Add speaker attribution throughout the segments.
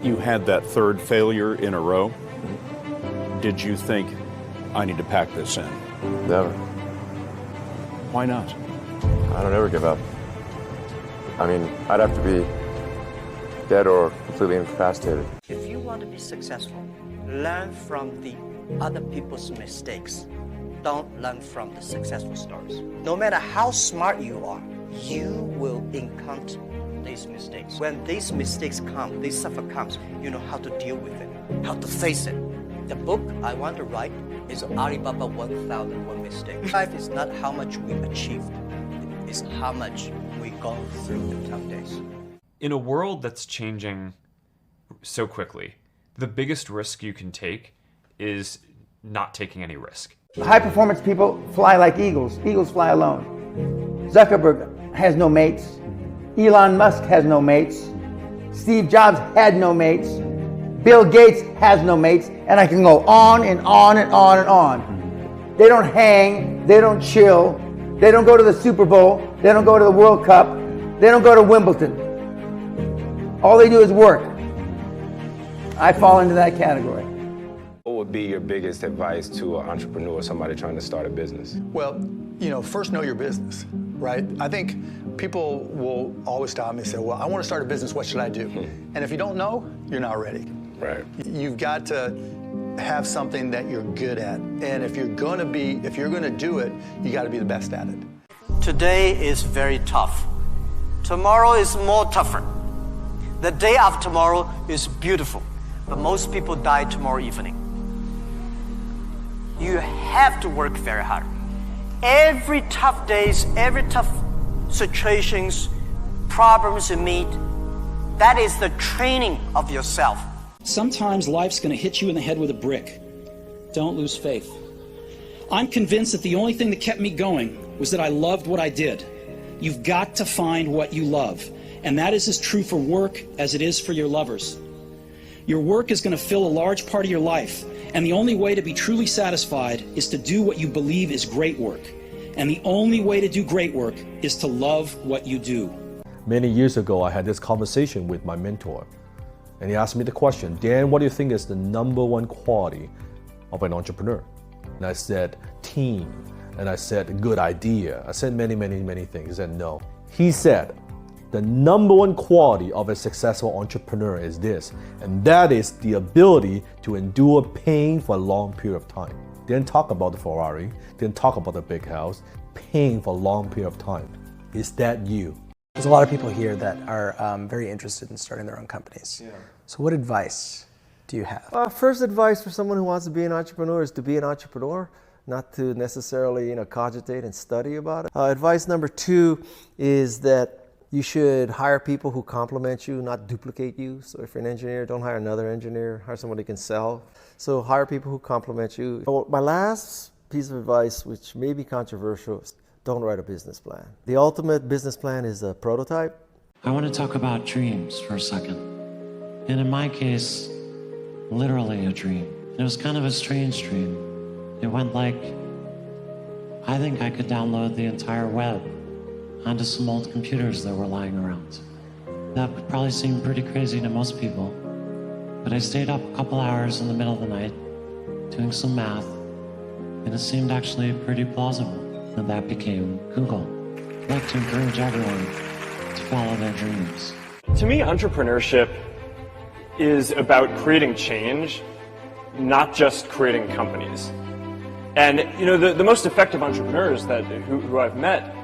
Speaker 1: You had that third failure in a row. Did you think, I need to pack this in?
Speaker 2: Never.
Speaker 1: Why not?
Speaker 2: I don't ever give up. I mean, I'd have to be dead or completely incapacitated.
Speaker 3: If you want to be successful, learn from the other people's mistakes. Don't learn from the successful stories. No matter how smart you are, you will encounter these mistakes. When these mistakes come, this suffer comes, you know how to deal with it, how to face it. The book I want to write is Alibaba 1001 Mistakes. Life is not how much we achieved, it's how much we go through the tough days.
Speaker 4: In a world that's changing so quickly, the biggest risk you can take is not taking any risk.
Speaker 5: High performance people fly like eagles. Eagles fly alone. Zuckerberg has no mates. Elon Musk has no mates. Steve Jobs had no mates. Bill Gates has no mates. And I can go on and on and on and on. They don't hang. They don't chill. They don't go to the Super Bowl. They don't go to the World Cup. They don't go to Wimbledon. All they do is work. I fall into that category.
Speaker 6: What would be your biggest advice to an entrepreneur, somebody trying to start a business?
Speaker 7: Well, first know your business, right? I think people will always stop me and say, well, I want to start a business, what should I do? And if you don't know, you're not ready.
Speaker 6: Right.
Speaker 7: You've got to have something that you're good at. And if you're going to do it, you got to be the best at it.
Speaker 3: Today is very tough. Tomorrow is more tougher. The day after tomorrow is beautiful. But most people die tomorrow evening. You have to work very hard. Every tough days, every tough situations, problems you meet, that is the training of yourself.
Speaker 8: Sometimes life's going to hit you in the head with a brick. Don't lose faith. I'm convinced that the only thing that kept me going was that I loved what I did. You've got to find what you love. And that is as true for work as it is for your lovers. Your work is going to fill a large part of your life, and the only way to be truly satisfied is to do what you believe is great work. And the only way to do great work is to love what you do.
Speaker 9: Many years ago, I had this conversation with my mentor, and he asked me the question, Dan, what do you think is the #1 quality of an entrepreneur? And I said, team. And I said, good idea. I said many, many, many things. He said, no. He said, the #1 quality of a successful entrepreneur is this, and that is the ability to endure pain for a long period of time. Didn't talk about the Ferrari, didn't talk about the big house, pain for a long period of time. Is that you?
Speaker 10: There's a lot of people here that are very interested in starting their own companies. Yeah. So what advice do you have?
Speaker 9: First advice for someone who wants to be an entrepreneur is to be an entrepreneur, not to necessarily cogitate and study about it. Advice number 2 is that you should hire people who complement you, not duplicate you. So if you're an engineer, don't hire another engineer, hire somebody who can sell. So hire people who complement you. My last piece of advice, which may be controversial, is don't write a business plan. The ultimate business plan is a prototype.
Speaker 11: I want to talk about dreams for a second. And in my case, literally a dream. It was kind of a strange dream. It went like, I think I could download the entire web onto some old computers that were lying around. That would probably seem pretty crazy to most people, but I stayed up a couple hours in the middle of the night doing some math, and it seemed actually pretty plausible, and that became Google. I'd like to encourage everyone to follow their dreams.
Speaker 12: To me, entrepreneurship is about creating change, not just creating companies. And the most effective entrepreneurs who I've met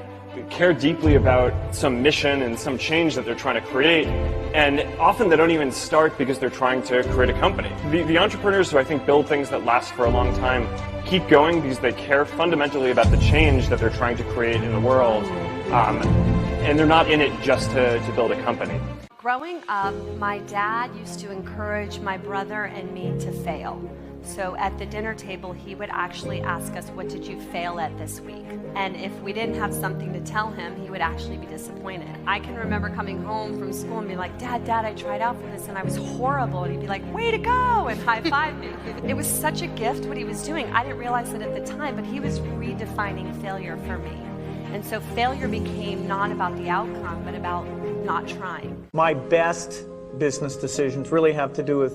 Speaker 12: care deeply about some mission and some change that they're trying to create, and often they don't even start because they're trying to create a company. The entrepreneurs who I think build things that last for a long time keep going because they care fundamentally about the change that they're trying to create in the world, and they're not in it just to build a company.
Speaker 13: Growing up, my dad used to encourage my brother and me to fail. So at the dinner table, he would actually ask us, what did you fail at this week? And if we didn't have something to tell him, he would actually be disappointed. I can remember coming home from school and be like, Dad, I tried out for this and I was horrible. And he'd be like, way to go, and high-five me. It was such a gift what he was doing. I didn't realize it at the time, but he was redefining failure for me. And so failure became not about the outcome, but about not trying.
Speaker 14: My best business decisions really have to do with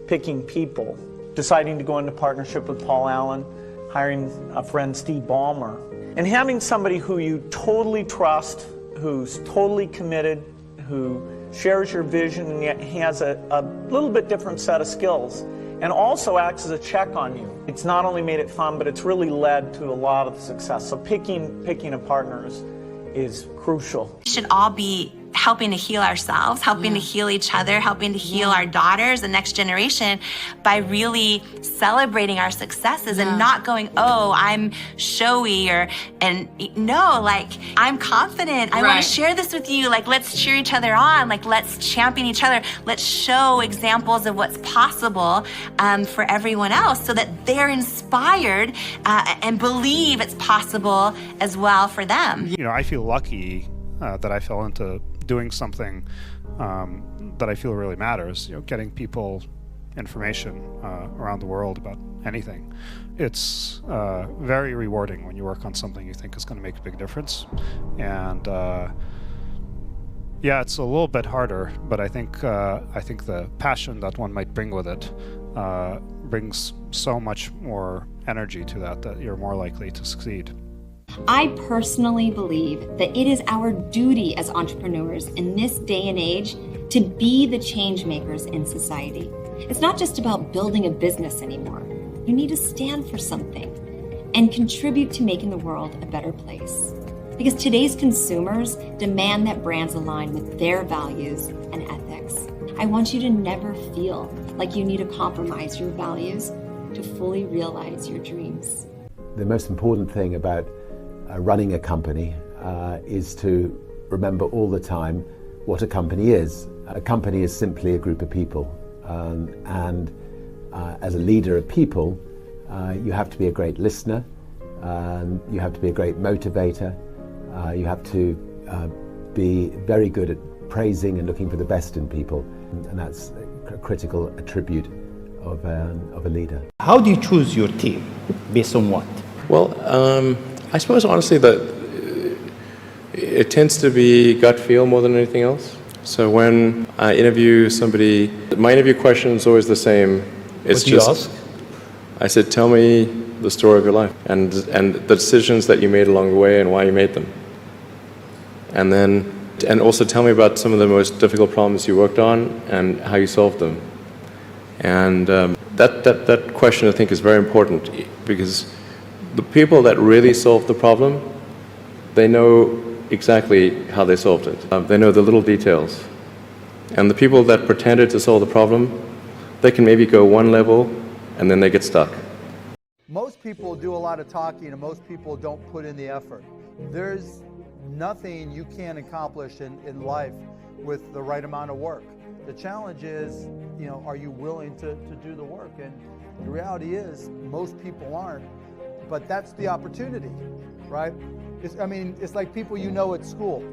Speaker 14: picking people, deciding to go into partnership with Paul Allen, hiring a friend, Steve Ballmer, and having somebody who you totally trust, who's totally committed, who shares your vision and yet has a little bit different set of skills, and also acts as a check on you. It's not only made it fun, but it's really led to a lot of success. So picking a partner is crucial.
Speaker 15: We should all be helping to heal ourselves, helping to heal each other, helping to heal our daughters, the next generation, by really celebrating our successes and not going, oh, I'm showy, and no, like, I'm confident. I want to share this with you. Like, let's cheer each other on. Like, let's champion each other. Let's show examples of what's possible for everyone else so that they're inspired and believe it's possible as well for them.
Speaker 16: You know, I feel lucky that I fell into doing something that I feel really matters, you know, getting people information around the world about anything. It's very rewarding when you work on something you think is going to make a big difference. And yeah, it's a little bit harder, but I think the passion that one might bring with it brings so much more energy to that you're more likely to succeed.
Speaker 17: I personally believe that it is our duty as entrepreneurs in this day and age to be the change makers in society. It's not just about building a business anymore. You need to stand for something and contribute to making the world a better place. Because today's consumers demand that brands align with their values and ethics. I want you to never feel like you need to compromise your values to fully realize your dreams.
Speaker 18: The most important thing about running a company is to remember all the time what a company is. A company is simply a group of people, and as a leader of people, you have to be a great listener, you have to be a great motivator, you have to be very good at praising and looking for the best in people, and that's a critical attribute of a leader.
Speaker 19: How do you choose your team? Based on what?
Speaker 2: Well, I suppose honestly that it tends to be gut feel more than anything else. So when I interview somebody, my interview question is always the same. It's
Speaker 19: what do you ask?
Speaker 2: I said, tell me the story of your life and the decisions that you made along the way and why you made them. And also tell me about some of the most difficult problems you worked on and how you solved them. And that question I think is very important, because the people that really solved the problem, they know exactly how they solved it. They know the little details. And the people that pretended to solve the problem, they can maybe go one level and then they get stuck.
Speaker 5: Most people do a lot of talking and most people don't put in the effort. There's nothing you can accomplish in life with the right amount of work. The challenge is, you know, are you willing to do the work? And the reality is most people aren't. But that's the opportunity, right? It's like people you know at school.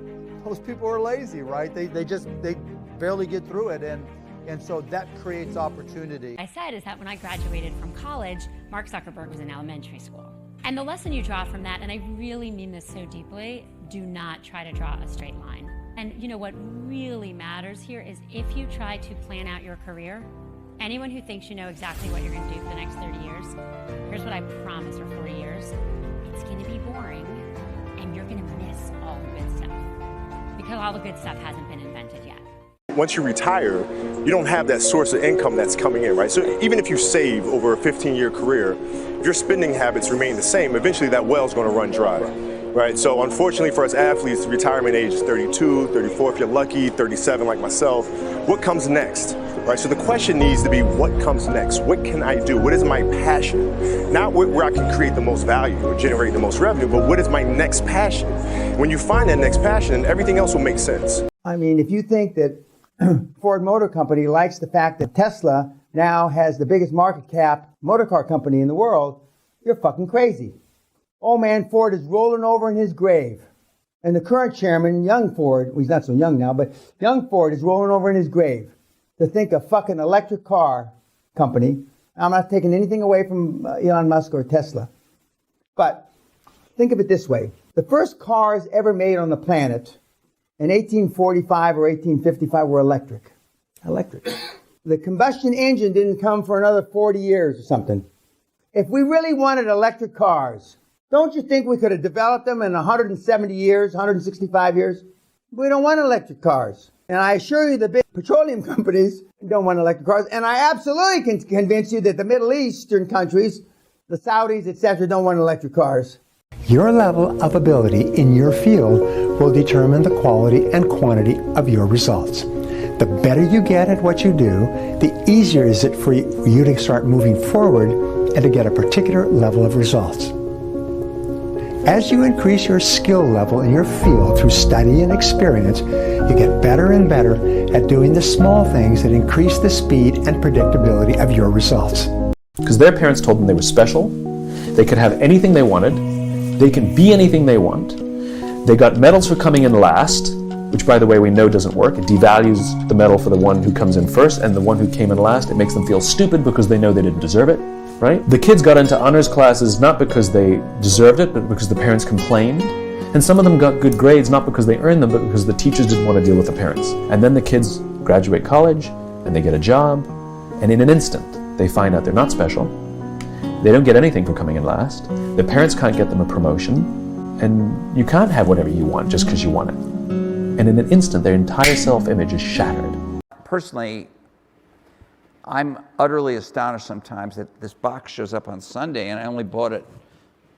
Speaker 5: Those people are lazy, right? They barely get through it, and so that creates opportunity.
Speaker 20: I said is that when I graduated from college, Mark Zuckerberg was in elementary school. And the lesson you draw from that, and I really mean this so deeply, do not try to draw a straight line. And you know what really matters here is if you try to plan out your career, anyone who thinks you know exactly what you're going to do for the next 30 years, here's what I promise for 40 years. It's going to be boring, and you're going to miss all the good stuff. Because all the good stuff hasn't been invented yet.
Speaker 21: Once you retire, you don't have that source of income that's coming in, right? So even if you save over a 15-year career, if your spending habits remain the same, eventually that well's going to run dry, right? So unfortunately for us athletes, the retirement age is 32, 34 if you're lucky, 37 like myself. What comes next? Right, so the question needs to be, what comes next? What can I do? What is my passion? Not where I can create the most value or generate the most revenue, but what is my next passion? When you find that next passion, everything else will make sense.
Speaker 5: I mean, if you think that Ford Motor Company likes the fact that Tesla now has the biggest market cap motor car company in the world, you're fucking crazy. Old man Ford is rolling over in his grave. And the current chairman, young Ford, well, he's not so young now, but young Ford is rolling over in his grave to think a fucking electric car company. I'm not taking anything away from Elon Musk or Tesla. But think of it this way. The first cars ever made on the planet, in 1845 or 1855 were electric. Electric. The combustion engine didn't come for another 40 years or something. If we really wanted electric cars, don't you think we could have developed them in 170 years, 165 years? We don't want electric cars. And I assure you the big petroleum companies don't want electric cars. And I absolutely can convince you that the Middle Eastern countries, the Saudis, etc., don't want electric cars.
Speaker 1: Your level of ability in your field will determine the quality and quantity of your results. The better you get at what you do, the easier is it for you to start moving forward and to get a particular level of results. As you increase your skill level in your field through study and experience, you get better and better at doing the small things that increase the speed and predictability of your results.
Speaker 22: Because their parents told them they were special, they could have anything they wanted, they can be anything they want. They got medals for coming in last, which by the way we know doesn't work. It devalues the medal for the one who comes in first, and the one who came in last, it makes them feel stupid because they know they didn't deserve it. Right? The kids got into honors classes not because they deserved it, but because the parents complained. And some of them got good grades not because they earned them, but because the teachers didn't want to deal with the parents. And then the kids graduate college, and they get a job, and in an instant, they find out they're not special. They don't get anything for coming in last. The parents can't get them a promotion, and you can't have whatever you want just because you want it. And in an instant, their entire self-image is shattered.
Speaker 23: Personally, I'm utterly astonished sometimes that this box shows up on Sunday and I only bought it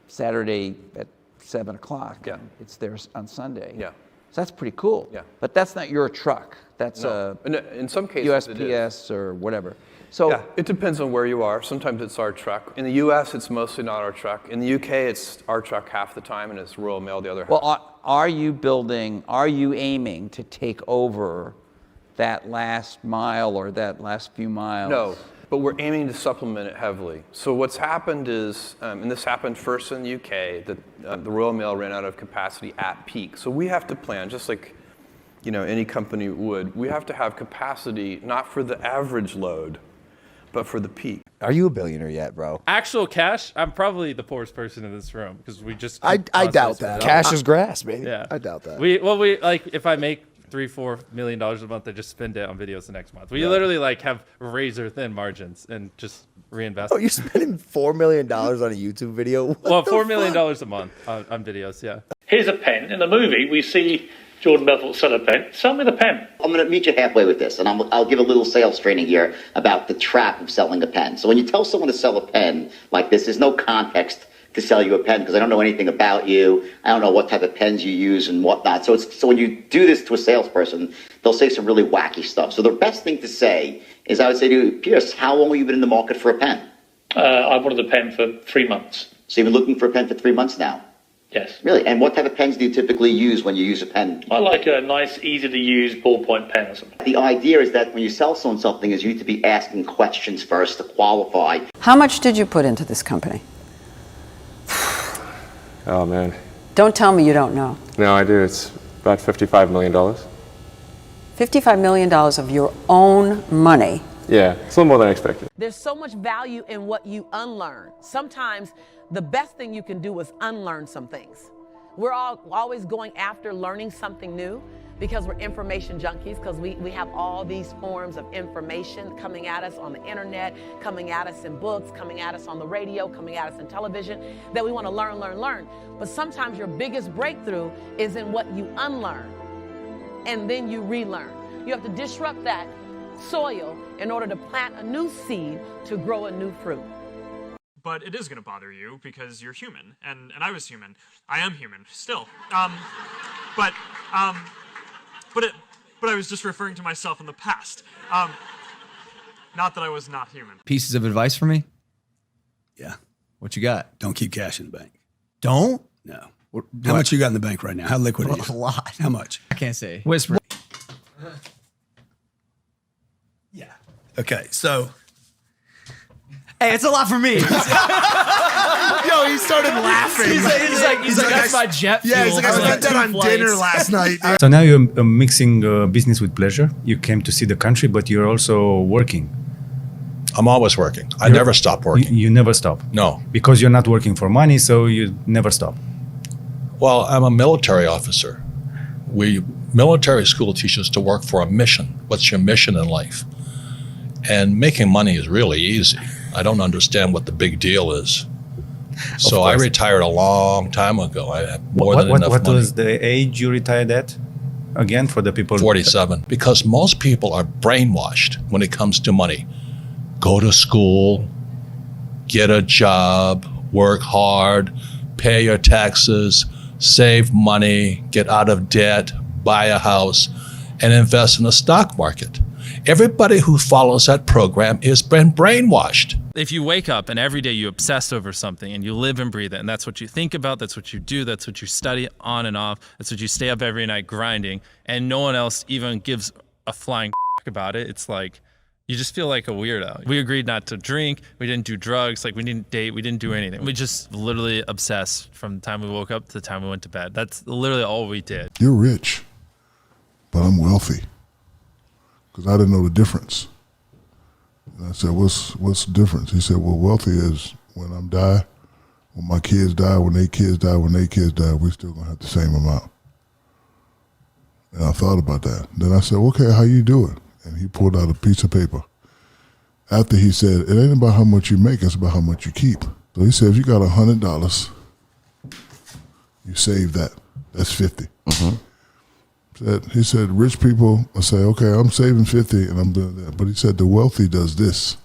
Speaker 23: Saturday at 7 o'clock.
Speaker 24: Yeah.
Speaker 23: It's there on Sunday.
Speaker 24: Yeah.
Speaker 23: So that's pretty cool.
Speaker 24: Yeah.
Speaker 23: But that's not your truck. That's
Speaker 24: in some cases
Speaker 23: USPS or whatever. So
Speaker 24: yeah, it depends on where you are. Sometimes it's our truck. In the US, it's mostly not our truck. In the UK, it's our truck half the time and it's Royal Mail the other half.
Speaker 23: Well, are you aiming to take over that last mile or that last few miles?
Speaker 24: No, but we're aiming to supplement it heavily. So what's happened is, and this happened first in the UK, that the Royal Mail ran out of capacity at peak. So we have to plan, just like any company would, we have to have capacity not for the average load, but for the peak.
Speaker 25: Are you a billionaire yet, bro?
Speaker 26: Actual cash, I'm probably the poorest person in this room because we just.
Speaker 25: I doubt that. Cash is grass, baby.
Speaker 26: Yeah,
Speaker 25: I doubt that.
Speaker 26: We like if I make $3-4 million a month, I just spend it on videos the next month. We literally have razor thin margins and just reinvest.
Speaker 25: Oh, you're spending $4 million on a YouTube video?
Speaker 26: Well, $4 million a month on videos. Yeah.
Speaker 27: Here's a pen. In the movie, we see Jordan Belfort sell a pen. Sell me the pen.
Speaker 28: I'm going to meet you halfway with this, and I'll give a little sales training here about the trap of selling a pen. So when you tell someone to sell a pen like this, there's no context to sell you a pen because I don't know anything about you. I don't know what type of pens you use and whatnot. So when you do this to a salesperson, they'll say some really wacky stuff. So the best thing to say is I would say to you, Pierce, how long have you been in the market for a pen?
Speaker 27: I wanted a pen for 3 months.
Speaker 28: So you've been looking for a pen for 3 months now?
Speaker 27: Yes.
Speaker 28: Really? And what type of pens do you typically use when you use a pen?
Speaker 27: I like a nice, easy-to-use ballpoint pen or something.
Speaker 28: The idea is that when you sell someone something is you need to be asking questions first to qualify.
Speaker 29: How much did you put into this company?
Speaker 2: Oh, man.
Speaker 29: Don't tell me you don't know.
Speaker 2: No, I do. It's about $55 million.
Speaker 29: $55 million of your own money.
Speaker 2: Yeah, it's a little more than I expected.
Speaker 30: There's so much value in what you unlearn. Sometimes the best thing you can do is unlearn some things. We're always going after learning something new because we're information junkies, because we have all these forms of information coming at us on the internet, coming at us in books, coming at us on the radio, coming at us in television, that we want to learn. But sometimes your biggest breakthrough is in what you unlearn, and then you relearn. You have to disrupt that soil in order to plant a new seed to grow a new fruit.
Speaker 4: But it is going to bother you because you're human, and I was human. I am human still. But I was just referring to myself in the past. Not that I was not human.
Speaker 31: Pieces of advice for me?
Speaker 32: Yeah.
Speaker 31: What you got?
Speaker 32: Don't keep cash in the bank.
Speaker 31: Don't?
Speaker 32: No. How much you got in the bank right now? How liquid is it?
Speaker 31: A lot.
Speaker 32: How much?
Speaker 31: I can't say. Whisper.
Speaker 32: Yeah. Okay, so.
Speaker 31: Hey, it's a lot for me.
Speaker 32: Yo, he started laughing.
Speaker 31: He's like, that's my jet fuel.
Speaker 32: Yeah, he's like, I spent that on dinner last night.
Speaker 33: So now you're mixing business with pleasure. You came to see the country, but you're also working.
Speaker 34: I'm always working. I never stop working.
Speaker 33: You never stop?
Speaker 34: No.
Speaker 33: Because you're not working for money, so you never stop.
Speaker 34: Well, I'm a military officer. Military school teaches to work for a mission. What's your mission in life? And making money is really easy. I don't understand what the big deal is. So I retired a long time ago. I had more than enough money.
Speaker 33: What was the age you retired at? Again, for the people?
Speaker 34: 47. Because most people are brainwashed when it comes to money. Go to school, get a job, work hard, pay your taxes, save money, get out of debt, buy a house, and invest in the stock market. Everybody who follows that program has been brainwashed.
Speaker 26: If you wake up and every day you obsess over something and you live and breathe it, and that's what you think about, that's what you do, that's what you study on and off, that's what you stay up every night grinding, and no one else even gives a flying about it, it's like, you just feel like a weirdo. We agreed not to drink, we didn't do drugs, like we didn't date, we didn't do anything. We just literally obsessed from the time we woke up to the time we went to bed. That's literally all we did.
Speaker 3: You're rich, but I'm wealthy. Because I didn't know the difference. And I said, what's the difference? He said, well, wealthy is when I'm die, when my kids die, when they kids die, when they kids die, we're still gonna have the same amount. And I thought about that. Then I said, okay, how you do it? And he pulled out a piece of paper. After he said, it ain't about how much you make, it's about how much you keep. So he said, if you got $100, you save that. That's 50. He said, rich people will say, okay, I'm saving 50 and I'm doing that. But he said, the wealthy does this.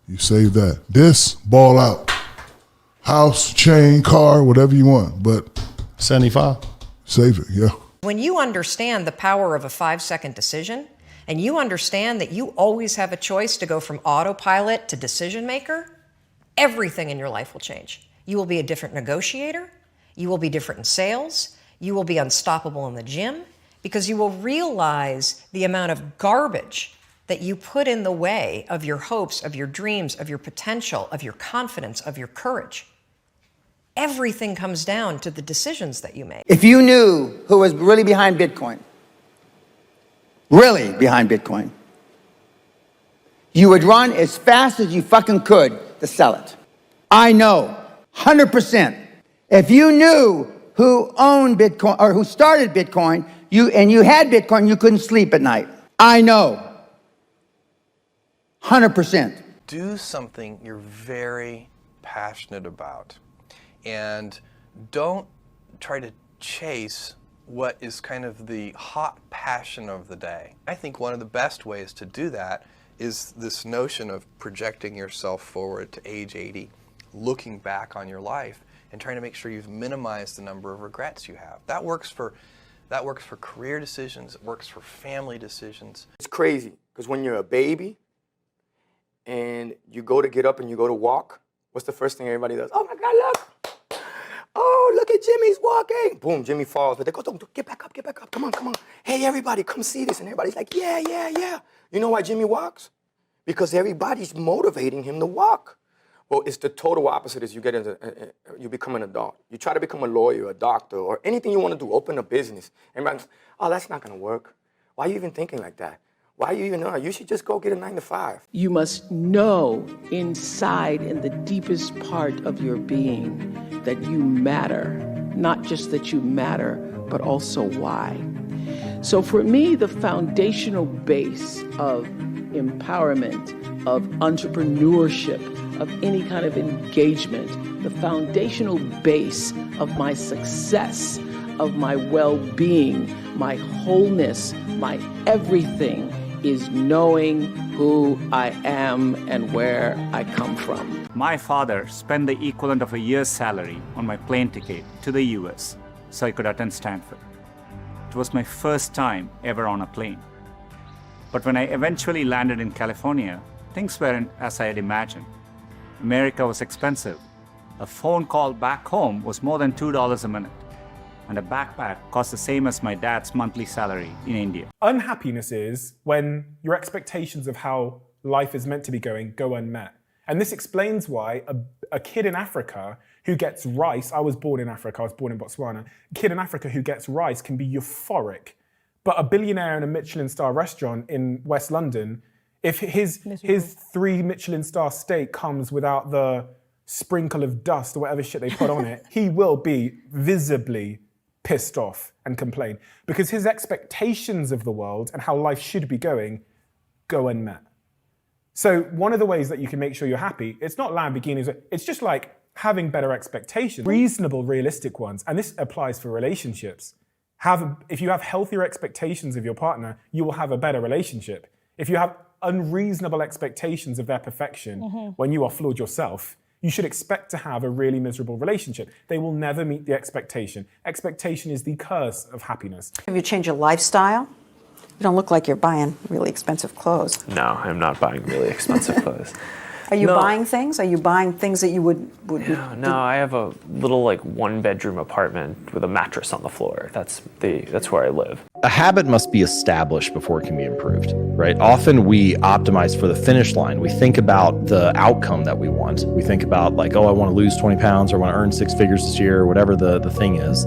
Speaker 3: You save that. This, ball out. House, chain, car, whatever you want. But
Speaker 33: 75.
Speaker 3: Save it, yeah.
Speaker 6: When you understand the power of a 5-second decision, and you understand that you always have a choice to go from autopilot to decision maker, everything in your life will change. You will be a different negotiator. You will be different in sales. You will be unstoppable in the gym because you will realize the amount of garbage that you put in the way of your hopes, of your dreams, of your potential, of your confidence, of your courage. Everything comes down to the decisions that you make.
Speaker 5: If you knew who was really behind Bitcoin, you would run as fast as you fucking could to sell it. I know, 100%. If you knew who owned Bitcoin or who started Bitcoin, and you had Bitcoin, you couldn't sleep at night. I know, 100%.
Speaker 24: Do something you're very passionate about. And don't try to chase what is kind of the hot passion of the day. I think one of the best ways to do that is this notion of projecting yourself forward to age 80, looking back on your life and trying to make sure you've minimized the number of regrets you have. That works for career decisions, it works for family decisions.
Speaker 7: It's crazy, because when you're a baby and you go to get up and you go to walk, what's the first thing everybody does? Oh my God, look! Oh, look at Jimmy's walking. Boom, Jimmy falls, but they go, don't, get back up, come on. Hey, everybody, come see this. And everybody's like, yeah. You know why Jimmy walks? Because everybody's motivating him to walk. Well, it's the total opposite as you become an adult. You try to become a lawyer, a doctor, or anything you want to do, open a business. Everybody's, oh, that's not going to work. Why are you even thinking like that? Why are you even know? You should just go get a 9-to-5.
Speaker 8: You must know inside, in the deepest part of your being, that you matter. Not just that you matter, but also why. So for me, the foundational base of empowerment, of entrepreneurship, of any kind of engagement, the foundational base of my success, of my well-being, my wholeness, my everything, is knowing who I am and where I come from.
Speaker 9: My father spent the equivalent of a year's salary on my plane ticket to the US so I could attend Stanford. It was my first time ever on a plane. But when I eventually landed in California, things weren't as I had imagined. America was expensive. A phone call back home was more than $2 a minute. And a backpack cost the same as my dad's monthly salary in India.
Speaker 10: Unhappiness is when your expectations of how life is meant to be going go unmet. And this explains why a kid in Africa who gets rice, I was born in Africa, I was born in Botswana, a kid in Africa who gets rice can be euphoric. But a billionaire in a Michelin star restaurant in West London, if his 3 Michelin star steak comes without the sprinkle of dust or whatever shit they put on it, he will be visibly pissed off and complain, because his expectations of the world and how life should be going go unmet. So one of the ways that you can make sure you're happy, it's not Lamborghinis, it's just like having better expectations, reasonable, realistic ones. And this applies for relationships. If you have healthier expectations of your partner, you will have a better relationship. If you have unreasonable expectations of their perfection when you are flawed yourself, you should expect to have a really miserable relationship. They will never meet the expectation. Expectation is the curse of happiness.
Speaker 29: Have you changed your lifestyle? You don't look like you're buying really expensive clothes.
Speaker 1: No, I'm not buying really expensive clothes.
Speaker 29: Are you buying things? Are you buying things that you would
Speaker 1: No, I have a little like 1-bedroom apartment with a mattress on the floor. That's where I live.
Speaker 11: A habit must be established before it can be improved, right? Often we optimize for the finish line. We think about the outcome that we want. We think about like, oh, I want to lose 20 pounds or I want to earn 6 figures this year or whatever the thing is.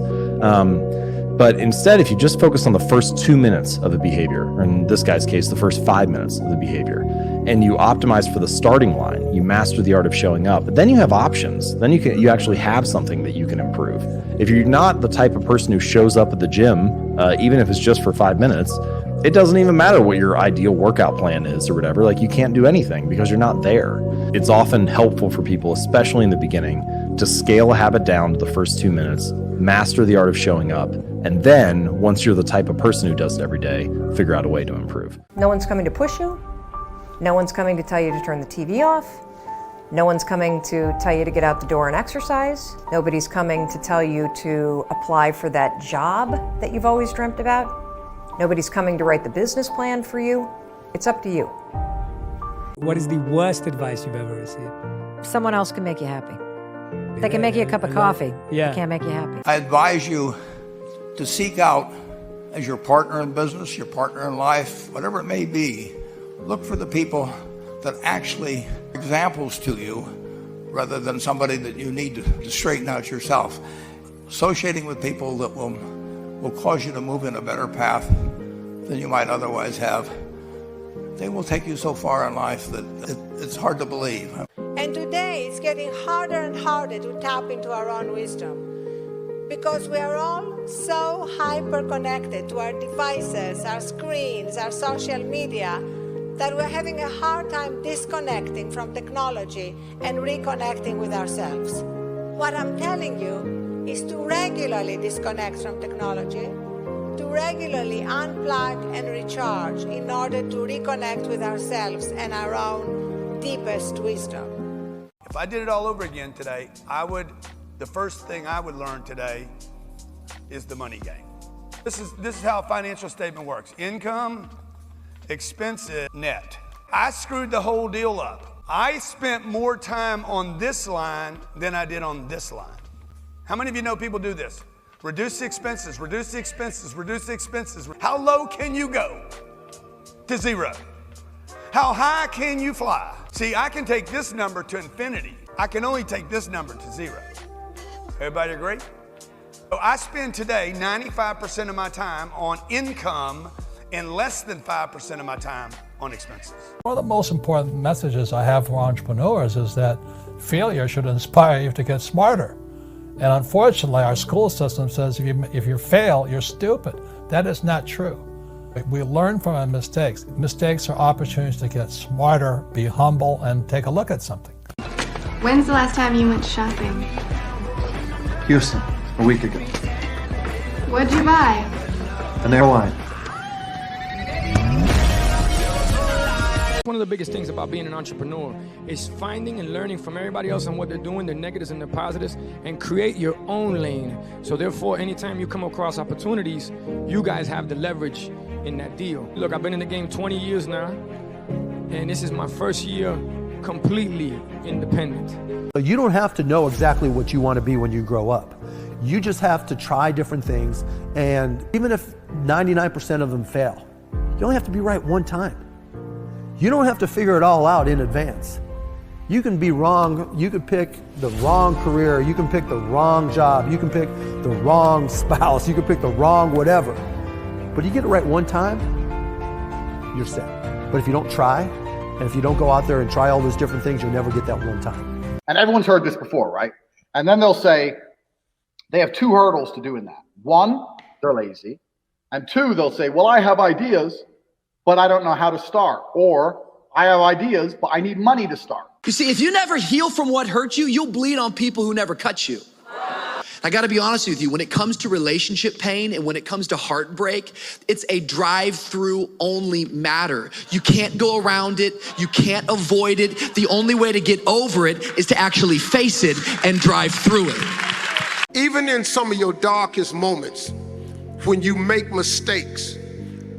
Speaker 11: But instead, if you just focus on the first 2 minutes of a behavior, or in this guy's case, the first 5 minutes of the behavior, and you optimize for the starting line, you master the art of showing up, then you have options. Then you actually have something that you can improve. If you're not the type of person who shows up at the gym, even if it's just for 5 minutes, it doesn't even matter what your ideal workout plan is or whatever. Like, you can't do anything because you're not there. It's often helpful for people, especially in the beginning, to scale a habit down to the first 2 minutes, master the art of showing up, and then, once you're the type of person who does it every day, figure out a way to improve.
Speaker 6: No one's coming to push you. No one's coming to tell you to turn the TV off. No one's coming to tell you to get out the door and exercise. Nobody's coming to tell you to apply for that job that you've always dreamt about. Nobody's coming to write the business plan for you. It's up to you.
Speaker 12: What is the worst advice you've ever received?
Speaker 13: Someone else can make you happy. They can make you a cup of coffee.
Speaker 12: Yeah.
Speaker 13: They can't make you happy.
Speaker 14: I advise you to seek out, as your partner in business, your partner in life, whatever it may be, look for the people that actually are examples to you rather than somebody that you need to straighten out yourself. Associating with people that will cause you to move in a better path than you might otherwise have. They will take you so far in life that it's hard to believe.
Speaker 15: And today it's getting harder and harder to tap into our own wisdom because we are all so hyper-connected to our devices, our screens, our social media, that we're having a hard time disconnecting from technology and reconnecting with ourselves. What I'm telling you is to regularly disconnect from technology, to regularly unplug and recharge in order to reconnect with ourselves and our own deepest wisdom.
Speaker 14: If I did it all over again today, the first thing I would learn today is the money game. This is how a financial statement works. Income, expenses, net. I screwed the whole deal up. I spent more time on this line than I did on this line. How many of you know people do this? Reduce the expenses, reduce the expenses, reduce the expenses. How low can you go? To zero. How high can you fly? See, I can take this number to infinity. I can only take this number to zero. Everybody agree? So I spend today 95% of my time on income and less than 5% of my time on expenses.
Speaker 16: One of the most important messages I have for entrepreneurs is that failure should inspire you to get smarter. And unfortunately, our school system says if you fail, you're stupid. That is not true. We learn from our mistakes. Mistakes are opportunities to get smarter, be humble, and take a look at something.
Speaker 17: When's the last time you went shopping?
Speaker 18: Houston, a week ago.
Speaker 17: What'd you buy?
Speaker 18: An airline.
Speaker 19: One of the biggest things about being an entrepreneur is finding and learning from everybody else on what they're doing, their negatives and their positives, and create your own lane. So therefore, anytime you come across opportunities, you guys have the leverage in that deal. Look, I've been in the game 20 years now, and this is my first year completely independent.
Speaker 20: You don't have to know exactly what you want to be when you grow up. You just have to try different things, and even if 99% of them fail, you only have to be right one time. You don't have to figure it all out in advance. You can be wrong, you could pick the wrong career, you can pick the wrong job, you can pick the wrong spouse, you can pick the wrong whatever. But you get it right one time, you're set. But if you don't try, and if you don't go out there and try all those different things, you'll never get that one time.
Speaker 21: And everyone's heard this before, right? And then they'll say they have 2 hurdles to doing that.
Speaker 2: One, they're lazy. And two, they'll say, well, I have ideas, but I don't know how to start. Or I have ideas, but I need money to start.
Speaker 4: You see, if you never heal from what hurt you, you'll bleed on people who never cut you. I gotta be honest with you, when it comes to relationship pain and when it comes to heartbreak, it's a drive-through only matter. You can't go around it, you can't avoid it. The only way to get over it is to actually face it and drive through it.
Speaker 21: Even in some of your darkest moments, when you make mistakes,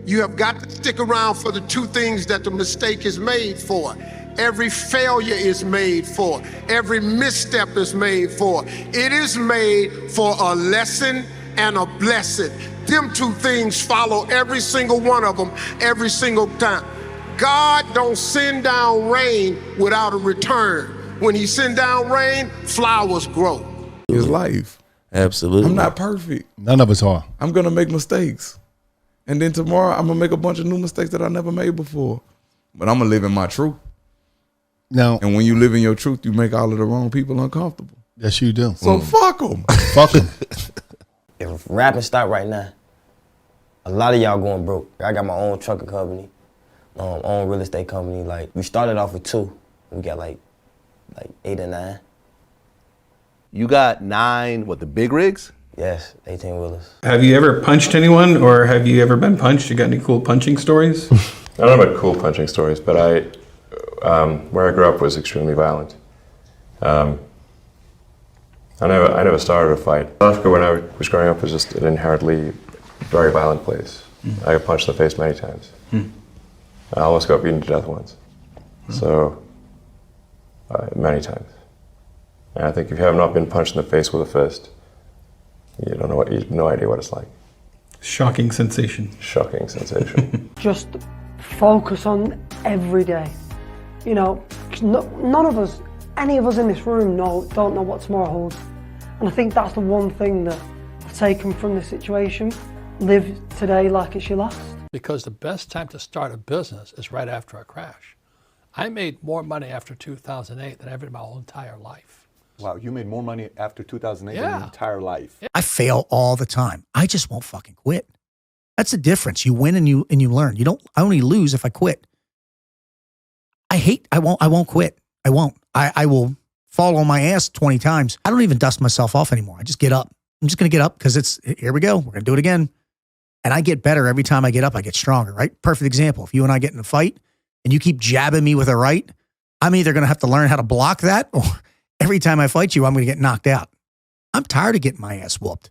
Speaker 21: you have got to stick around for the two things that the mistake is made for. Every failure is made for. Every misstep is made for. It is made for a lesson and a blessing. Them two things follow every single one of them every single time. God don't send down rain without a return. When he send down rain, flowers grow.
Speaker 22: It's life.
Speaker 23: Absolutely.
Speaker 22: I'm not perfect.
Speaker 3: None of us are.
Speaker 22: I'm gonna make mistakes. And then tomorrow I'm gonna make a bunch of new mistakes that I never made before. But I'm gonna live in my truth.
Speaker 3: Now,
Speaker 22: and when you live in your truth, you make all of the wrong people uncomfortable.
Speaker 3: Yes, you do.
Speaker 22: So fuck them.
Speaker 3: Fuck them.
Speaker 23: If rapping stopped right now, a lot of y'all going broke. I got my own trucking company, own real estate company. Like, we started off with 2. We got like 8 or 9.
Speaker 25: You got 9, what, the big rigs?
Speaker 23: Yes, 18-wheelers.
Speaker 26: Have you ever punched anyone, or have you ever been punched? You got any cool punching stories?
Speaker 27: I don't know about cool punching stories, but where I grew up was extremely violent. I never started a fight. Africa, when I was growing up, was just an inherently very violent place. I got punched in the face many times. I almost got beaten to death once. So, many times. And I think if you have not been punched in the face with a fist, you don't know you have no idea what it's like.
Speaker 26: Shocking sensation.
Speaker 27: Shocking sensation.
Speaker 28: Just focus on every day. You know, none of us, any of us in this room don't know what tomorrow holds. And I think that's the one thing that I've taken from this situation. Live today like it's your last.
Speaker 16: Because the best time to start a business is right after a crash. I made more money after 2008 than ever in my whole entire life.
Speaker 30: Wow, you made more money after 2008 than your entire life.
Speaker 31: I fail all the time. I just won't fucking quit. That's the difference. You win and you learn. I only lose if I quit. I won't quit. I won't. I will fall on my ass 20 times. I don't even dust myself off anymore. I just get up. I'm just going to get up because here we go. We're going to do it again. And I get better every time I get up. I get stronger, right? Perfect example. If you and I get in a fight and you keep jabbing me with a right, I'm either going to have to learn how to block that, or every time I fight you, I'm going to get knocked out. I'm tired of getting my ass whooped.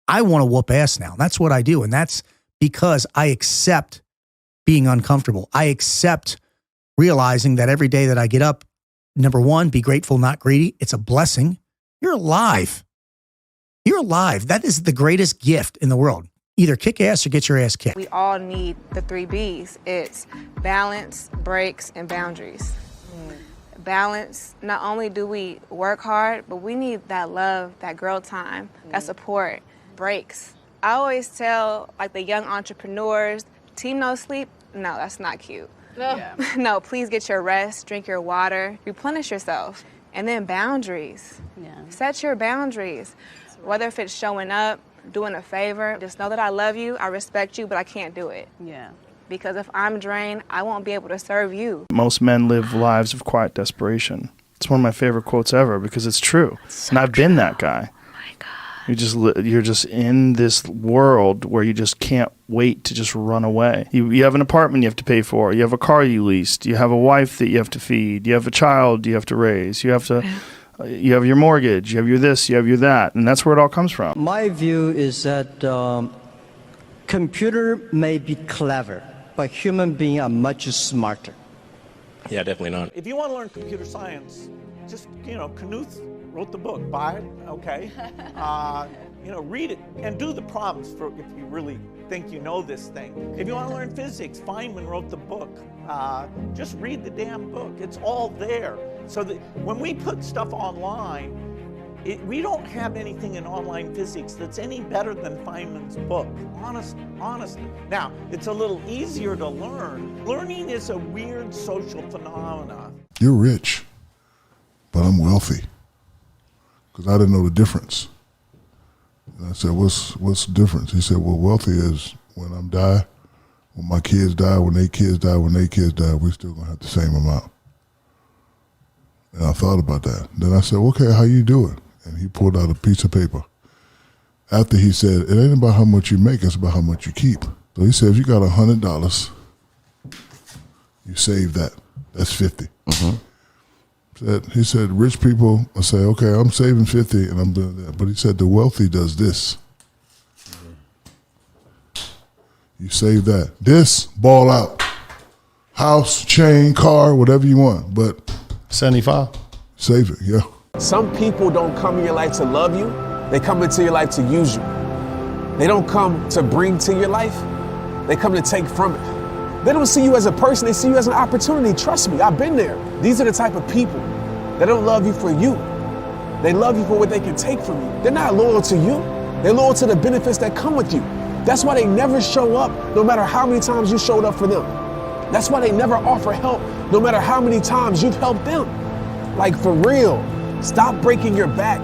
Speaker 31: I want to whoop ass now. That's what I do. And that's because I accept being uncomfortable. I accept realizing that every day that I get up, number one, be grateful, not greedy. It's a blessing. You're alive. You're alive. That is the greatest gift in the world. Either kick ass or get your ass kicked.
Speaker 32: We all need the 3 B's. It's balance, breaks, and boundaries. Balance, not only do we work hard, but we need that love, that girl time, that support. Breaks. I always tell like the young entrepreneurs, team no sleep, no, that's not cute. No, please get your rest, drink your water, replenish yourself. And then boundaries. Set your boundaries. Whether if it's showing up, doing a favor, just know that I love you, I respect you, but I can't do it. Because if I'm drained, I won't be able to serve you.
Speaker 33: Most men live lives of quiet desperation. It's one of my favorite quotes ever because it's true. And I've been that guy. You're just in this world where you just can't wait to just run away. You have an apartment you have to pay for. You have a car you leased. You have a wife that you have to feed. You have a child you have to raise. You have your mortgage. You have your this. You have your that. And that's where it all comes from.
Speaker 34: My view is that computer may be clever, but human beings are much smarter.
Speaker 35: Yeah, definitely not.
Speaker 36: If you want to learn computer science, just, Knuth wrote the book, buy it, okay. Read it and do the problems if you really think you know this thing. If you want to learn physics, Feynman wrote the book. Just read the damn book. It's all there. So that when we put stuff online, we don't have anything in online physics that's any better than Feynman's book, honestly. Now, it's a little easier to learn. Learning is a weird social phenomenon.
Speaker 3: You're rich, but I'm wealthy because I didn't know the difference. And I said, what's the difference? He said, well, wealthy is when I'm die, when my kids die, when they kids die, when they kids die, we're still gonna have the same amount. And I thought about that. Then I said, okay, how you do it? And he pulled out a piece of paper. After he said, it ain't about how much you make, it's about how much you keep. So he said, if you got $100, you save that. That's 50. He said, rich people will say, okay, I'm saving 50 and I'm doing that. But he said, the wealthy does this. You save that. This, ball out. House, chain, car, whatever you want. But
Speaker 1: 75.
Speaker 3: Save it, yeah.
Speaker 5: Some people don't come in your life to love you. They come into your life to use you. They don't come to bring to your life. They come to take from it. They don't see you as a person. They see you as an opportunity. Trust me, I've been there. These are the type of people that don't love you for you. They love you for what they can take from you. They're not loyal to you. They're loyal to the benefits that come with you. That's why they never show up, no matter how many times you showed up for them. That's why they never offer help, no matter how many times you've helped them. Like, for real, stop breaking your back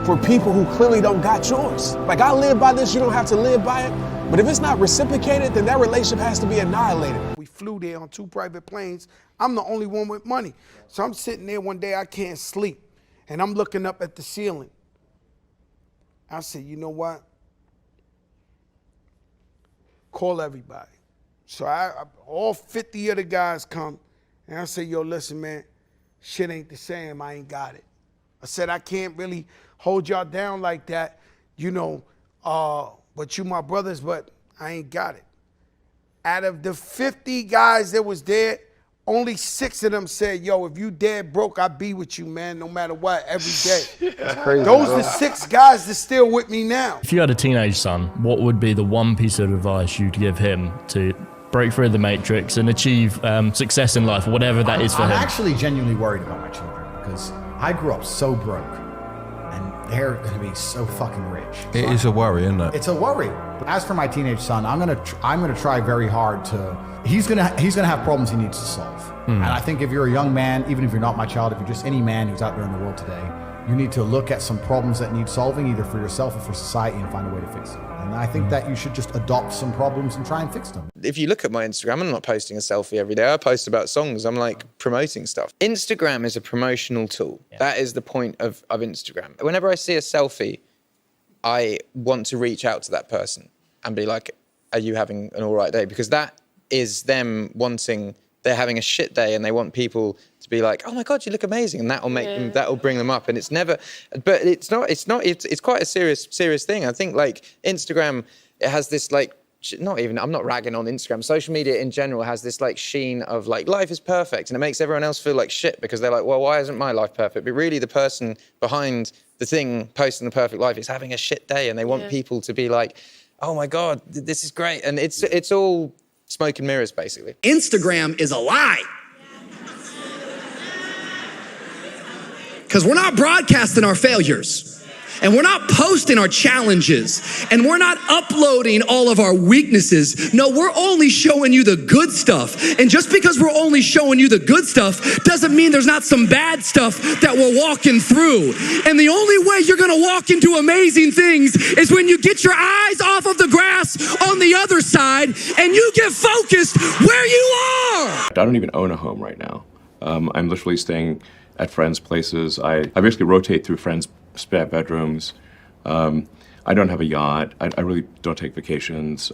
Speaker 5: for people who clearly don't got yours. Like, I live by this, you don't have to live by it. But if it's not reciprocated, then that relationship has to be annihilated.
Speaker 6: We flew there on 2 private planes. I'm the only one with money. So I'm sitting there one day, I can't sleep. And I'm looking up at the ceiling. I said, you know what? Call everybody. So all 50 of the guys come, and I say, yo, listen, man, shit ain't the same. I ain't got it. I said, I can't really hold y'all down like that, you know, but you my brothers, but I ain't got it. Out of the 50 guys that was there, only 6 of them said, yo, if you dead broke, I'll be with you, man, no matter what, every day.
Speaker 7: That's crazy.
Speaker 6: Those are the 6 guys that's still with me now.
Speaker 7: If you had a teenage son, what would be the one piece of advice you'd give him to break through the matrix and achieve success in life, whatever that is for him?
Speaker 8: I'm actually genuinely worried about my children because I grew up so broke and they're going to be so fucking rich.
Speaker 9: It is a worry, isn't it?
Speaker 8: It's a worry. As for my teenage son, I'm gonna try very hard to. He's gonna have problems he needs to solve. And I think if you're a young man, even if you're not my child, if you're just any man who's out there in the world today, you need to look at some problems that need solving, either for yourself or for society, and find a way to fix them. And I think that you should just adopt some problems and try and fix them.
Speaker 10: If you look at my Instagram, I'm not posting a selfie every day. I post about songs. I'm like promoting stuff. Instagram is a promotional tool. Yeah. That is the point of Instagram. Whenever I see a selfie, I want to reach out to that person and be like, are you having an all right day? Because that is them wanting, they're having a shit day and they want people to be like, oh my God, you look amazing. And that'll make them, that'll bring them up. And it's never, but it's quite a serious thing. I think like Instagram, it has this like, I'm not ragging on Instagram. Social media in general has this like sheen of like, life is perfect. And it makes everyone else feel like shit because they're like, well, why isn't my life perfect? But really the person behind the thing posting the perfect life is having a shit day. And they want people to be like, oh my God, this is great. And it's all smoke and mirrors, basically.
Speaker 4: Instagram is a lie. Because we're not broadcasting our failures. And we're not posting our challenges. And we're not uploading all of our weaknesses. No, we're only showing you the good stuff. And just because we're only showing you the good stuff doesn't mean there's not some bad stuff that we're walking through. And the only way you're gonna walk into amazing things is when you get your eyes off of the grass on the other side and you get focused where you are.
Speaker 27: I don't even own a home right now. I'm literally staying at friends' places. I basically rotate through friends' spare bedrooms. I don't have a yacht. I really don't take vacations.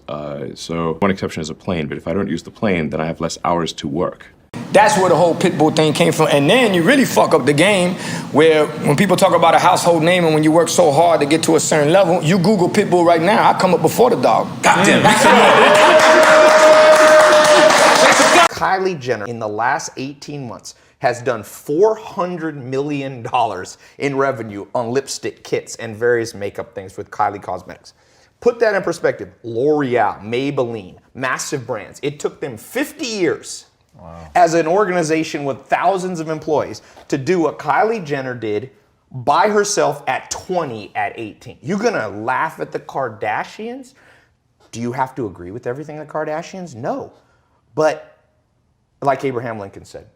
Speaker 27: So one exception is a plane, but if I don't use the plane, then I have less hours to work.
Speaker 19: That's where the whole Pitbull thing came from. And then you really fuck up the game where when people talk about a household name and when you work so hard to get to a certain level, you Google Pitbull right now, I come up before the dog. Goddamn.
Speaker 11: Kylie Jenner in the last 18 months has done $400 million in revenue on lipstick kits and various makeup things with Kylie Cosmetics. Put that in perspective. L'Oreal, Maybelline, massive brands. It took them 50 years as an organization with thousands of employees to do what Kylie Jenner did by herself at 20 at 18. You're gonna laugh at the Kardashians? Do you have to agree with everything the Kardashians? No. But like Abraham Lincoln said,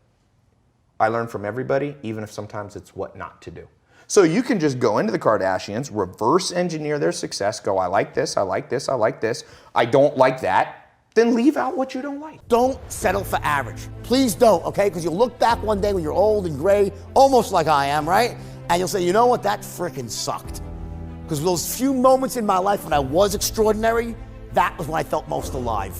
Speaker 11: I learn from everybody, even if sometimes it's what not to do. So you can just go into the Kardashians, reverse engineer their success, go, I like this, I like this, I like this, I don't like that, then leave out what you don't like.
Speaker 1: Don't settle for average. Please don't, okay? Because you'll look back one day when you're old and gray, almost like I am, right? And you'll say, you know what, that frickin' sucked. Because those few moments in my life when I was extraordinary, that was when I felt most alive.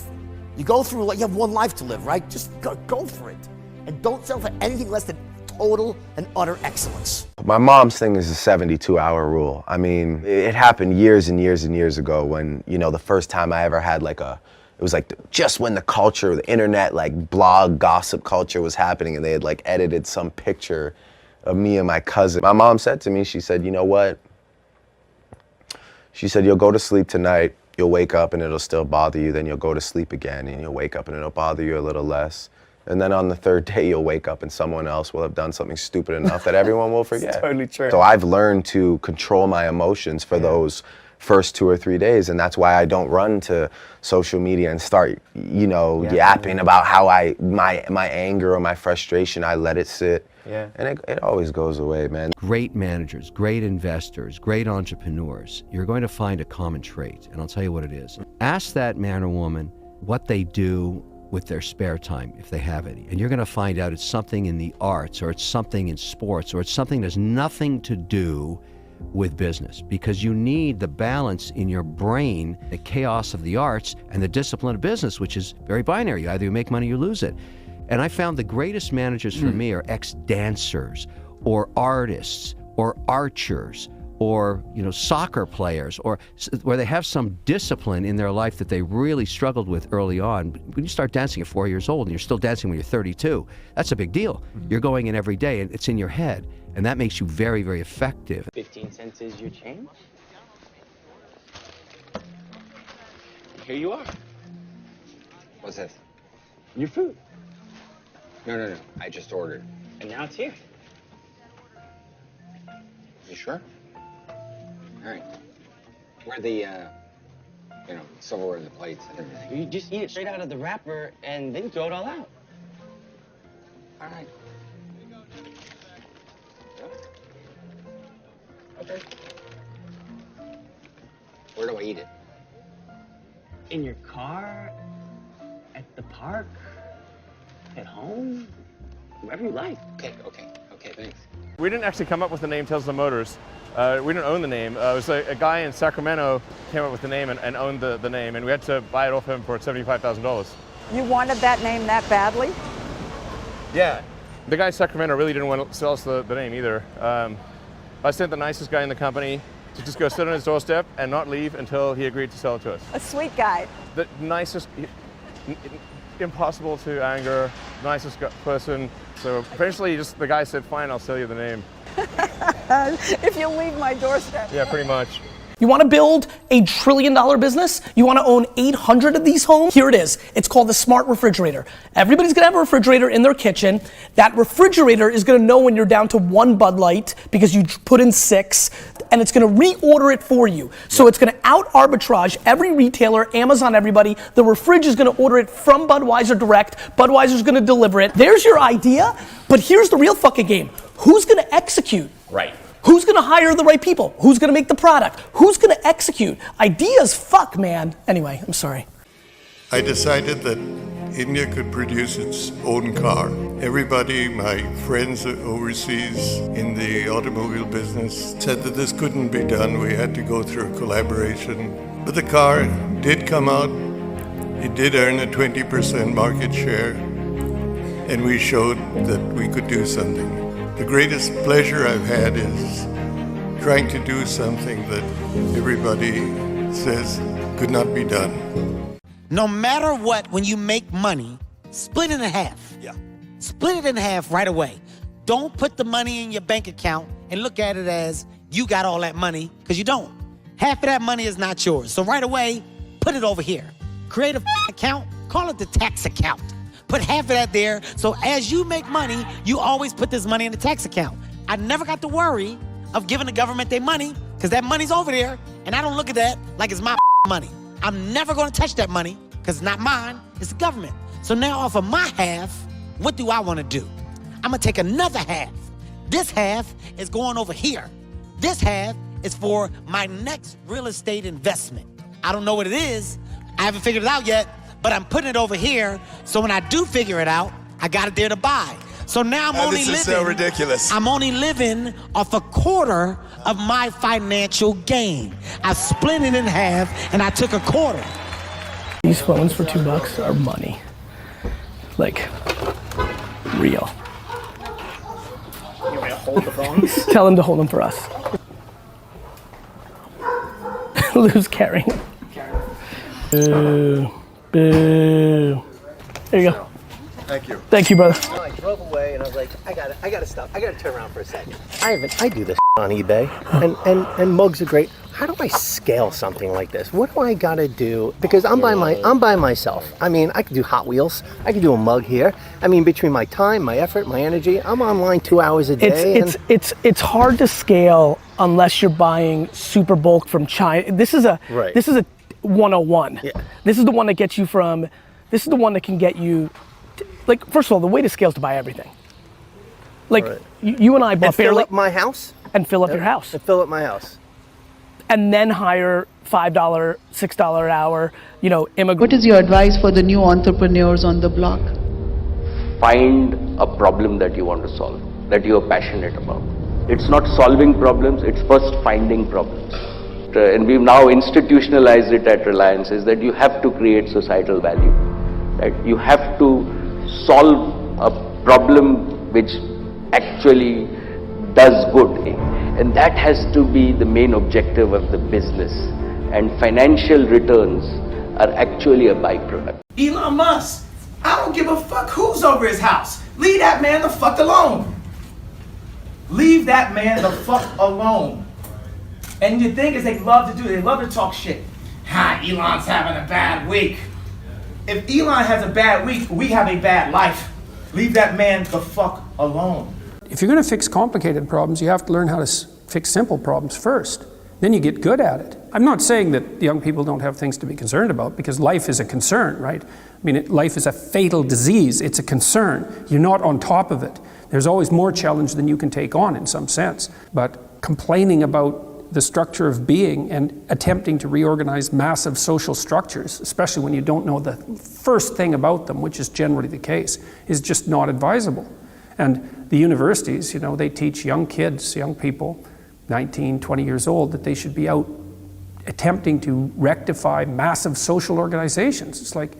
Speaker 1: You go through, like, you have one life to live, right? Just go for it. And don't settle for anything less than total and utter excellence.
Speaker 2: My mom's thing is a 72-hour rule. I mean, it happened years and years and years ago when, you know, the first time I ever had like it was like just when the culture, the internet, like blog gossip culture was happening, and they had like edited some picture of me and my cousin. My mom said to me, she said, you know what? She said, you'll go to sleep tonight, you'll wake up and it'll still bother you, then you'll go to sleep again and you'll wake up and it'll bother you a little less. And then on the third day, you'll wake up and someone else will have done something stupid enough that everyone will forget.
Speaker 11: It's totally true.
Speaker 2: So I've learned to control my emotions for those first 2 or 3 days, and that's why I don't run to social media and start, you know, yapping about how my anger or my frustration, I let it sit.
Speaker 11: Yeah.
Speaker 2: And it always goes away, man.
Speaker 9: Great managers, great investors, great entrepreneurs, you're going to find a common trait, and I'll tell you what it is. Ask that man or woman what they do with their spare time, if they have any. And you're gonna find out it's something in the arts, or it's something in sports, or it's something that has nothing to do with business, because you need the balance in your brain, the chaos of the arts and the discipline of business, which is very binary. Either you make money or you lose it. And I found the greatest managers for me are ex-dancers or artists or archers or, you know, soccer players, or where they have some discipline in their life that they really struggled with early on. When you start dancing at 4 years old and you're still dancing when you're 32, that's a big deal. You're going in every day and it's in your head, and that makes you very, very effective.
Speaker 12: 15 cents is your change. Here you are. What's this? Your food. No. I just ordered. And now it's here. You sure? All right. Where are the, silverware and the plates and everything? You just eat it straight out of the wrapper and then throw it all out. All right. Okay. Where do I eat it? In your car, at the park, at home, wherever you like. Okay, thanks.
Speaker 13: We didn't actually come up with the name Tesla Motors. We didn't own the name. It was a guy in Sacramento came up with the name and owned the name, and we had to buy it off him for $75,000.
Speaker 14: You wanted that name that badly?
Speaker 13: Yeah. The guy in Sacramento really didn't want to sell us the name either. I sent the nicest guy in the company to just go sit on his doorstep and not leave until he agreed to sell it to us.
Speaker 14: A sweet guy.
Speaker 13: The nicest, impossible to anger, nicest person. So eventually the guy said, fine, I'll sell you the name.
Speaker 14: If you leave my doorstep.
Speaker 13: Yeah, pretty much.
Speaker 15: You want to build a $1 trillion business? You want to own 800 of these homes? Here it is. It's called the smart refrigerator. Everybody's going to have a refrigerator in their kitchen. That refrigerator is going to know when you're down to 1 Bud Light because you put in 6, and it's going to reorder it for you. So it's going to out-arbitrage every retailer, Amazon, everybody. The refrige is going to order it from Budweiser direct. Budweiser's going to deliver it. There's your idea, but here's the real fucking game. Who's going to execute?
Speaker 12: Right.
Speaker 15: Who's going to hire the right people? Who's going to make the product? Who's going to execute? Ideas, fuck, man. Anyway, I'm sorry.
Speaker 17: I decided that India could produce its own car. Everybody, my friends overseas in the automobile business, said that this couldn't be done. We had to go through a collaboration. But the car did come out. It did earn a 20% market share. And we showed that we could do something. The greatest pleasure I've had is trying to do something that everybody says could not be done.
Speaker 18: No matter what, when you make money, split it in half.
Speaker 17: Yeah.
Speaker 18: Split it in half right away. Don't put the money in your bank account and look at it as you got all that money, because you don't. Half of that money is not yours. So right away, put it over here. Create a account, call it the tax account. Put half of that there, so as you make money, you always put this money in the tax account. I never got to worry of giving the government their money, because that money's over there, and I don't look at that like it's my money. I'm never gonna touch that money, because it's not mine, it's the government. So now off of my half, what do I wanna do? I'm gonna take another half. This half is going over here. This half is for my next real estate investment. I don't know what it is. I haven't figured it out yet, but I'm putting it over here. So when I do figure it out, I got it there to buy. So now
Speaker 16: This is so ridiculous.
Speaker 18: I'm only living off a quarter of my financial gain. I split it in half and I took a quarter.
Speaker 15: These phones for $2 are money. Like, real.
Speaker 20: You want me to hold the phones?
Speaker 15: Tell them to hold them for us. Lou's carrying. Boo. Boo. There you go.
Speaker 20: Thank you.
Speaker 15: Thank you, brother.
Speaker 20: I drove away and I was like, I gotta stop. I gotta turn around for a second. I do this on eBay, and mugs are great. How do I scale something like this? What do I gotta do? Because I'm by myself. I mean, I could do Hot Wheels. I could do a mug here. I mean, between my time, my effort, my energy, I'm online 2 hours a day.
Speaker 15: It's hard to scale unless you're buying super bulk from China. This is a 101.
Speaker 20: Yeah.
Speaker 15: This is the one that gets you from. This is the one that can get you. Like, first of all, the way to scale is to buy everything. Like, you and I bought
Speaker 20: fill up my house?
Speaker 15: And fill up your house.
Speaker 20: And fill up my house.
Speaker 15: And then hire $5, $6 an hour, immigrants.
Speaker 21: What is your advice for the new entrepreneurs on the block?
Speaker 22: Find a problem that you want to solve, that you are passionate about. It's not solving problems, it's first finding problems. And we've now institutionalized it at Reliance, is that you have to create societal value. Right? You have to solve a problem which actually does good. And that has to be the main objective of the business. And financial returns are actually a byproduct.
Speaker 23: Elon Musk, I don't give a fuck who's over his house. Leave that man the fuck alone. Leave that man the fuck alone. And the thing is, they love to talk shit. Elon's having a bad week. If Elon has a bad week, we have a bad life. Leave that man the fuck alone.
Speaker 24: If you're going to fix complicated problems, you have to learn how to fix simple problems first. Then you get good at it. I'm not saying that young people don't have things to be concerned about, because life is a concern, right? I mean, life is a fatal disease. It's a concern. You're not on top of it. There's always more challenge than you can take on in some sense. But complaining about the structure of being and attempting to reorganize massive social structures, especially when you don't know the first thing about them, which is generally the case, is just not advisable. And the universities, they teach young kids, young people, 19, 20 years old, that they should be out attempting to rectify massive social organizations. It's like,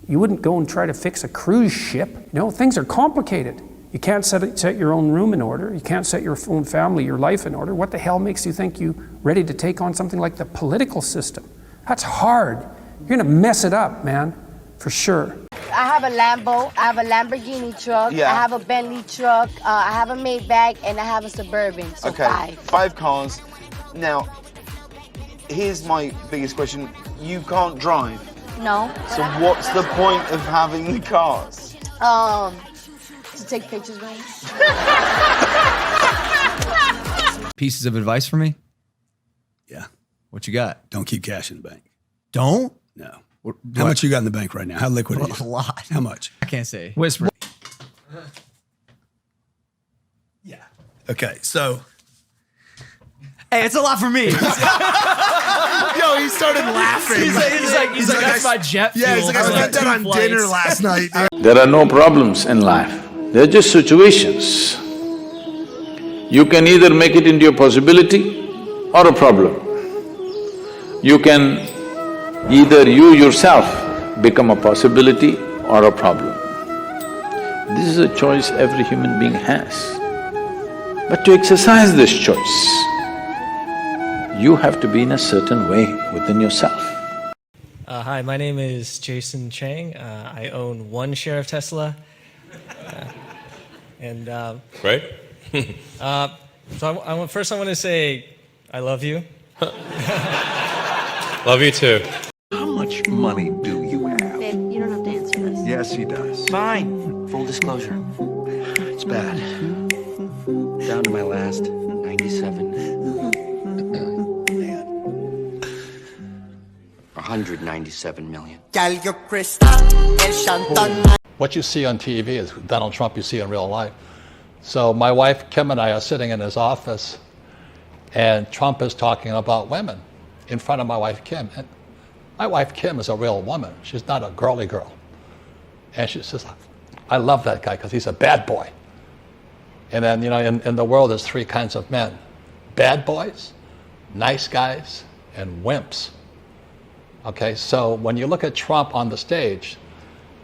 Speaker 24: you wouldn't go and try to fix a cruise ship. Things are complicated. You can't set your own room in order. You can't set your own family, your life in order. What the hell makes you think you're ready to take on something like the political system? That's hard. You're gonna mess it up, man, for sure.
Speaker 25: I have a Lambo, I have a Lamborghini truck,
Speaker 16: Yeah.
Speaker 25: I have a Bentley truck, I have a Maybach, and I have a Suburban, so
Speaker 16: Okay, 5 cars. Now, here's my biggest question. You can't drive.
Speaker 25: No.
Speaker 16: So what's the point of having the cars?
Speaker 25: To take pictures with me.
Speaker 26: Pieces of advice for me?
Speaker 28: Yeah.
Speaker 26: What you got?
Speaker 28: Don't keep cash in the bank.
Speaker 26: Don't?
Speaker 28: No. How much you got in the bank right now? How liquid are you?
Speaker 26: A lot.
Speaker 28: How much?
Speaker 26: I can't say. Whisper.
Speaker 28: Yeah. Okay, so.
Speaker 26: Hey, it's a lot for me.
Speaker 28: Yo, he started laughing.
Speaker 26: He's like, that's my jet fuel.
Speaker 28: Yeah, he's like, I spent that on dinner last night.
Speaker 29: There are no problems in life. They're just situations. You can either make it into a possibility or a problem. You can either you yourself become a possibility or a problem. This is a choice every human being has. But to exercise this choice, you have to be in a certain way within yourself.
Speaker 30: Hi, my name is Jason Chang. I own 1 share of Tesla.
Speaker 13: Right?
Speaker 30: So first I want to say I love you.
Speaker 13: Love you too.
Speaker 31: How much money do you have?
Speaker 25: Babe, you don't have to answer this.
Speaker 31: Yes, he does. Fine. Full disclosure. It's bad. Down to my last 97. 197 million.
Speaker 36: What you see on TV is Donald Trump you see in real life. So my wife, Kim, and I are sitting in his office,
Speaker 1: And Trump is talking about women in front of my wife, Kim. And my wife, Kim, is a real woman. She's not a girly girl. And she says, I love that guy because he's a bad boy. And then, you know, in the world, there's three kinds of men. Bad boys, nice guys, and wimps. Okay, so when you look at Trump on the stage,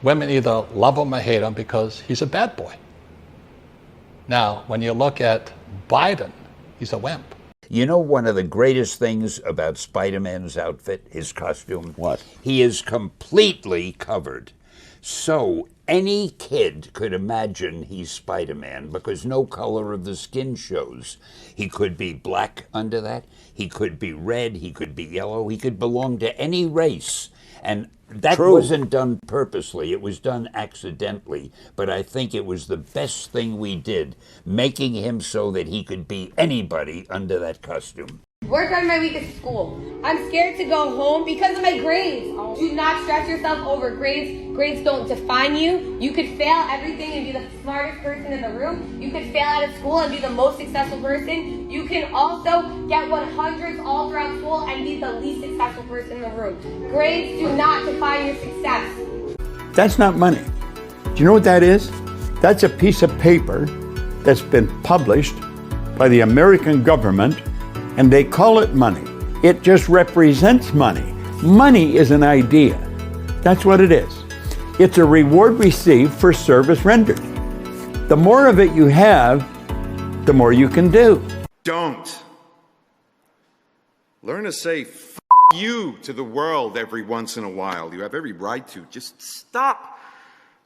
Speaker 1: women either love him or hate him because he's a bad boy. Now, when you look at Biden, he's a wimp.
Speaker 2: You know one of the greatest things about Spider-Man's outfit, his costume? What? He is completely covered. So any kid could imagine he's Spider-Man because no color of the skin shows. He could be black under that. He could be red. He could be yellow. He could belong to any race. And that wasn't done purposely. It was done accidentally. But I think it was the best thing we did, making him so that he could be anybody under that costume.
Speaker 25: Work on my week at school. I'm scared to go home because of my grades. Do not stress yourself over grades. Grades don't define you. You could fail everything and be the smartest person in the room. You could fail out of school and be the most successful person. You can also get 100s all throughout school and be the least successful person in the room. Grades do not define your success.
Speaker 3: That's not money. Do you know what that is? That's a piece of paper that's been published by the American government, and they call it money. It just represents money. Money is an idea. That's what it is. It's a reward received for service rendered. The more of it you have, the more you can do.
Speaker 4: Don't. Learn to say F you to the world every once in a while. You have every right to. Just stop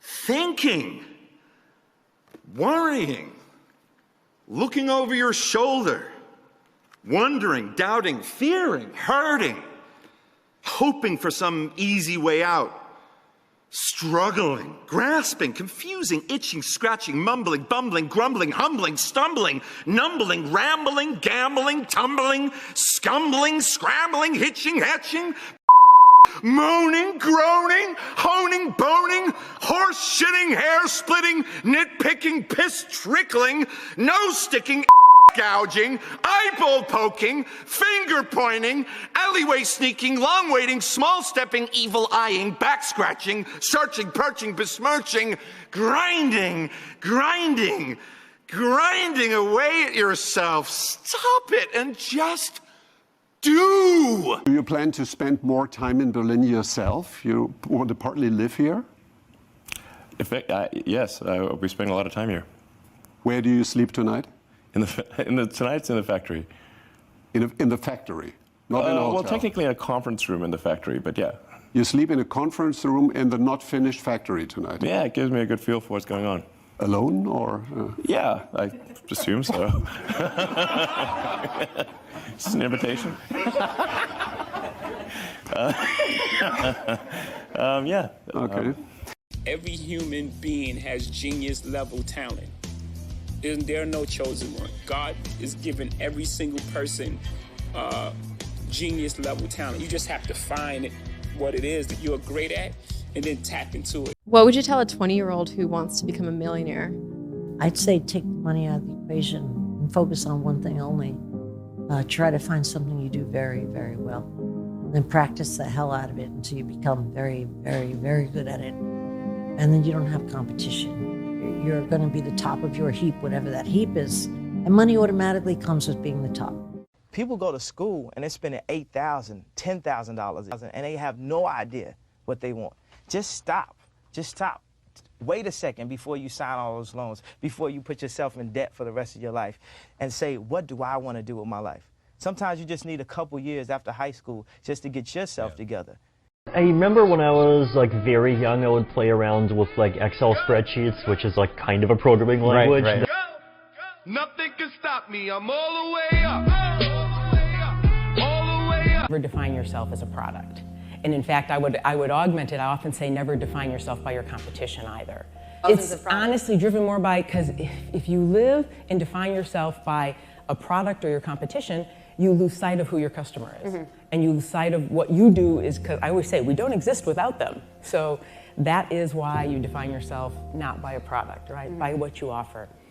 Speaker 4: thinking, worrying, looking over your shoulder, wondering, doubting, fearing, hurting, hoping for some easy way out, struggling, grasping, confusing, itching, scratching, mumbling, bumbling, grumbling, humbling, stumbling, numbling, rambling, gambling, tumbling, scumbling, scrambling, hitching, hatching, moaning, groaning, honing, boning, horse shitting, hair splitting, nitpicking, piss trickling, nose sticking, gouging, eyeball poking, finger pointing, alleyway sneaking, long waiting, small stepping, evil eyeing, back scratching, searching, perching, besmirching, grinding, grinding, grinding away at yourself. Stop it and just do.
Speaker 5: Do you plan to spend more time in Berlin yourself? You want to partly live here?
Speaker 13: Yes, we'll be spending a lot of time here.
Speaker 5: Where do you sleep tonight?
Speaker 13: Tonight's in the factory.
Speaker 5: In the factory, not in a hotel?
Speaker 13: Well, technically a conference room in the factory, but yeah.
Speaker 5: You sleep in a conference room in the not finished factory tonight?
Speaker 13: Yeah, it gives me a good feel for what's going on.
Speaker 5: Alone or?
Speaker 13: Yeah, I assume so. Is this an invitation? Yeah.
Speaker 5: Okay.
Speaker 6: Every human being has genius level talent. There are no chosen one. God is giving every single person genius level talent. You just have to find what it is that you're great at and then tap into it.
Speaker 7: What would you tell a 20-year-old who wants to become a millionaire?
Speaker 8: I'd say take the money out of the equation and focus on one thing only. Try to find something you do very, very well. Then practice the hell out of it until you become very, very, very good at it. And then you don't have competition. You're going to be the top of your heap, whatever that heap is. And money automatically comes with being the top.
Speaker 10: People go to school and they're spending $8,000, $10,000, and they have no idea what they want. Just stop. Just stop. Wait a second before you sign all those loans, before you put yourself in debt for the rest of your life, and say, what do I want to do with my life? Sometimes you just need a couple years after high school just to get yourself together.
Speaker 11: I remember when I was like very young, I would play around with like Excel spreadsheets, which is like kind of a programming language.
Speaker 19: Right. Nothing can stop me. I'm all the way up. All the way up.
Speaker 27: Never define yourself as a product. And in fact, I would augment it. I often say never define yourself by your competition either. It's honestly driven more by, because if you live and define yourself by a product or your competition, you lose sight of who your customer is. And you lose sight of what you do is, because I always say, we don't exist without them. So that is why you define yourself not by a product, right? By what you offer.